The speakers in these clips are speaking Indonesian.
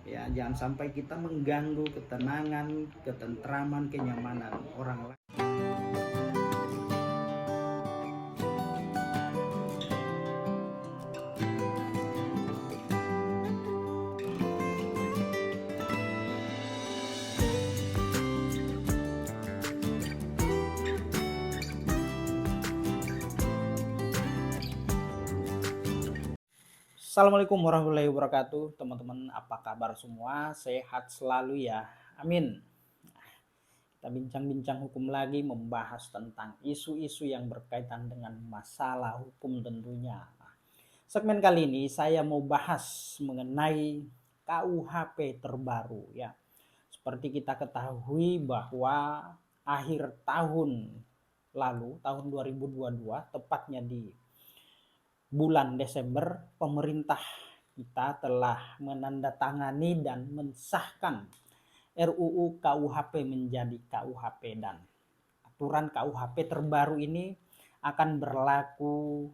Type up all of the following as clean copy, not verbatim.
Ya, jangan sampai kita mengganggu ketenangan, ketentraman, kenyamanan orang lain. Assalamualaikum warahmatullahi wabarakatuh, teman-teman. Apa kabar semua? Sehat selalu ya. Amin. Kita bincang-bincang hukum lagi, membahas tentang isu-isu yang berkaitan dengan masalah hukum tentunya. Segmen kali ini saya mau bahas mengenai KUHP terbaru ya. Seperti kita ketahui bahwa akhir tahun lalu, tahun 2022, tepatnya di bulan Desember, pemerintah kita telah menandatangani dan mensahkan RUU KUHP menjadi KUHP, dan aturan KUHP terbaru ini akan berlaku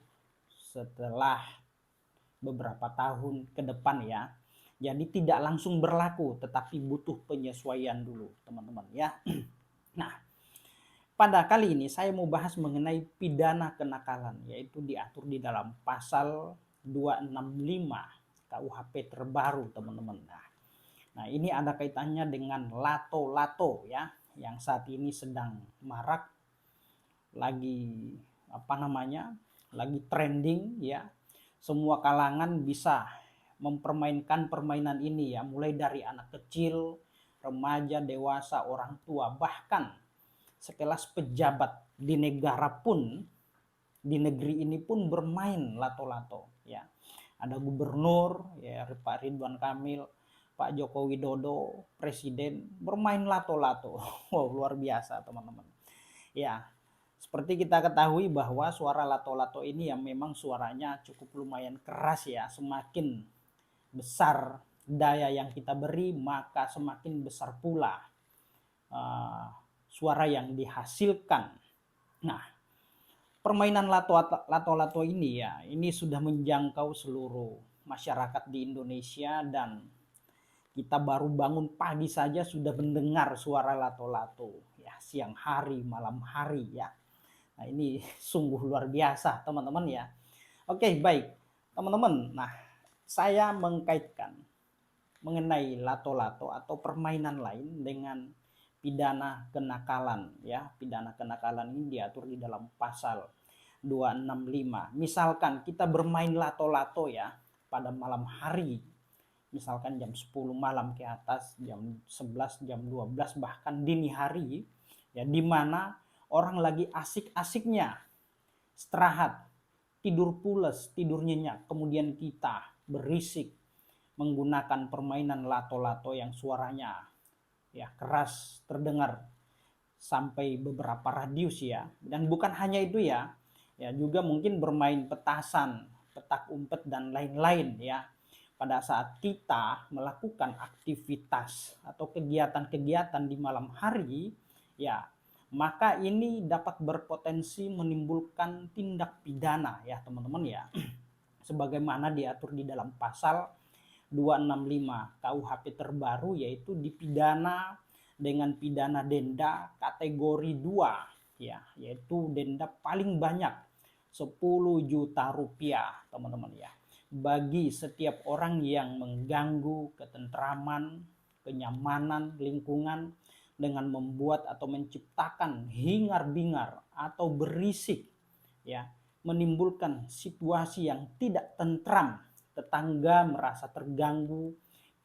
setelah beberapa tahun ke depan ya. Jadi tidak langsung berlaku, tetapi butuh penyesuaian dulu teman-teman ya. Nah, pada kali ini saya mau bahas mengenai pidana kenakalan, yaitu diatur di dalam pasal 265 KUHP terbaru teman-teman. Nah, ini ada kaitannya dengan lato-lato ya, yang saat ini sedang marak, lagi lagi trending ya. Semua kalangan bisa mempermainkan permainan ini ya, mulai dari anak kecil, remaja, dewasa, orang tua, bahkan sekelas pejabat di negara pun, di negeri ini pun bermain lato-lato ya. Ada gubernur ya, Pak Ridwan Kamil, Pak Joko Widodo, presiden bermain lato-lato. Wow, luar biasa teman-teman ya. Seperti kita ketahui bahwa suara lato-lato ini yang memang suaranya cukup lumayan keras ya. Semakin besar daya yang kita beri, maka semakin besar pula suara yang dihasilkan. Nah, permainan lato-lato ini ya, ini sudah menjangkau seluruh masyarakat di Indonesia, dan kita baru bangun pagi saja sudah mendengar suara lato-lato ya, siang hari, malam hari ya. Nah, ini sungguh luar biasa teman-teman ya. Oke, baik teman-teman. Nah, saya mengkaitkan mengenai lato-lato atau permainan lain dengan pidana kenakalan ya. Pidana kenakalan ini diatur di dalam pasal 265. Misalkan kita bermain lato-lato ya pada malam hari, misalkan jam 10 malam ke atas, jam 11, jam 12, bahkan dini hari ya, di mana orang lagi asik-asiknya istirahat, tidur pules, tidur nyenyak, kemudian kita berisik menggunakan permainan lato-lato yang suaranya ya keras terdengar sampai beberapa radius ya. Dan bukan hanya itu ya, ya juga mungkin bermain petasan, petak umpet dan lain-lain ya. Pada saat kita melakukan aktivitas atau kegiatan-kegiatan di malam hari ya, maka ini dapat berpotensi menimbulkan tindak pidana ya teman-teman ya. Sebagaimana diatur di dalam pasal 265 KUHP terbaru, yaitu dipidana dengan pidana denda kategori 2 ya, yaitu denda paling banyak 10 juta rupiah teman-teman ya, bagi setiap orang yang mengganggu ketentraman, kenyamanan lingkungan dengan membuat atau menciptakan hingar-bingar atau berisik ya, menimbulkan situasi yang tidak tentram, tetangga merasa terganggu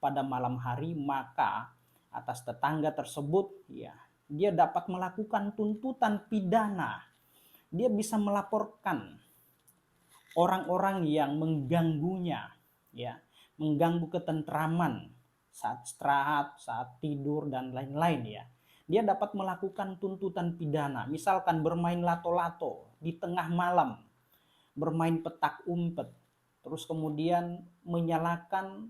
pada malam hari, maka atas tetangga tersebut ya, dia dapat melakukan tuntutan pidana. Dia bisa melaporkan orang-orang yang mengganggunya ya, mengganggu ketentraman saat istirahat, saat tidur dan lain-lain ya. Dia dapat melakukan tuntutan pidana, misalkan bermain lato-lato di tengah malam, bermain petak umpet, terus kemudian menyalakan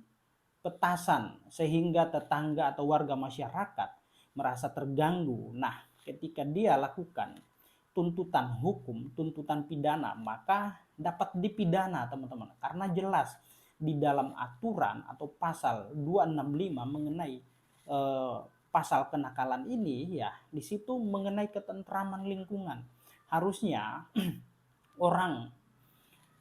petasan sehingga tetangga atau warga masyarakat merasa terganggu. Nah, ketika dia lakukan tuntutan hukum, tuntutan pidana, maka dapat dipidana teman-teman, karena jelas di dalam aturan atau pasal 265 mengenai pasal kenakalan ini, ya di situ mengenai ketentraman lingkungan. Harusnya orang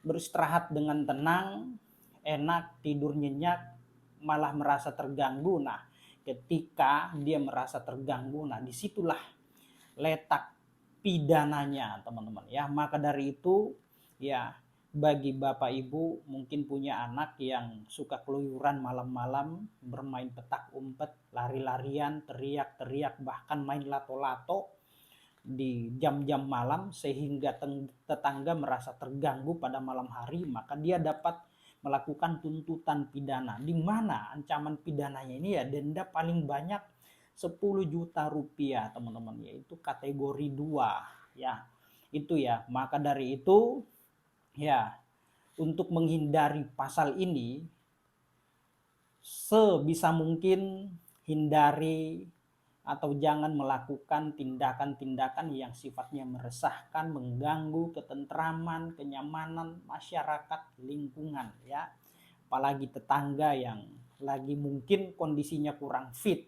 beristirahat dengan tenang, enak, tidur nyenyak, malah merasa terganggu. Nah, ketika dia merasa terganggu, nah disitulah letak pidananya, teman-teman ya. Maka dari itu, ya bagi Bapak Ibu mungkin punya anak yang suka keluyuran malam-malam, bermain petak umpet, lari-larian, teriak-teriak, bahkan main lato-lato di jam-jam malam sehingga tetangga merasa terganggu pada malam hari, maka dia dapat melakukan tuntutan pidana, di mana ancaman pidananya ini ya denda paling banyak 10 juta rupiah, teman-teman, yaitu kategori 2 ya. Itu ya. Maka dari itu, ya, untuk menghindari pasal ini, sebisa mungkin hindari atau jangan melakukan tindakan-tindakan yang sifatnya meresahkan, mengganggu ketentraman, kenyamanan masyarakat lingkungan ya. Apalagi tetangga yang lagi mungkin kondisinya kurang fit,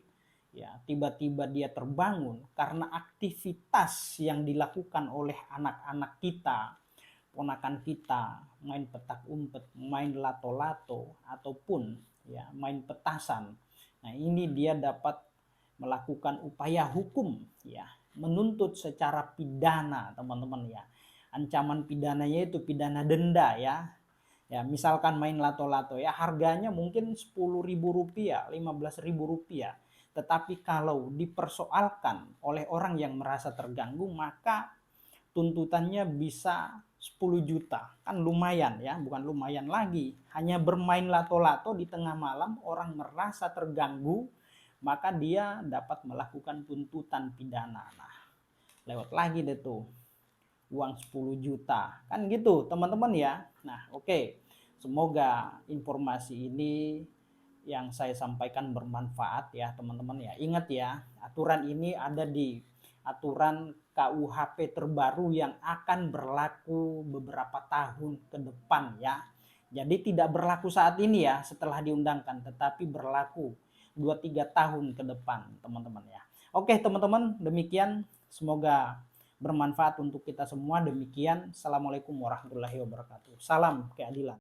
ya tiba-tiba dia terbangun karena aktivitas yang dilakukan oleh anak-anak kita, ponakan kita, main petak umpet, main lato-lato, ataupun ya main petasan. Nah, ini dia dapat melakukan upaya hukum ya, menuntut secara pidana, teman-teman ya. Ancaman pidananya itu pidana denda ya. Ya, misalkan main lato-lato ya harganya mungkin 10.000 rupiah, 15.000 rupiah. Tetapi kalau dipersoalkan oleh orang yang merasa terganggu, maka tuntutannya bisa 10 juta. Kan lumayan ya, bukan lumayan lagi. Hanya bermain lato-lato di tengah malam, orang merasa terganggu, maka dia dapat melakukan tuntutan pidana. Nah, lewat lagi deh tuh uang 10 juta. Kan gitu, teman-teman ya. Nah, oke. Semoga informasi ini yang saya sampaikan bermanfaat ya, teman-teman ya. Ingat ya, aturan ini ada di aturan KUHP terbaru yang akan berlaku beberapa tahun ke depan ya. Jadi tidak berlaku saat ini ya setelah diundangkan, tetapi berlaku 2-3 tahun ke depan, teman-teman ya. Oke, teman-teman, demikian, semoga bermanfaat untuk kita semua. Demikian, assalamualaikum warahmatullahi wabarakatuh. Salam keadilan.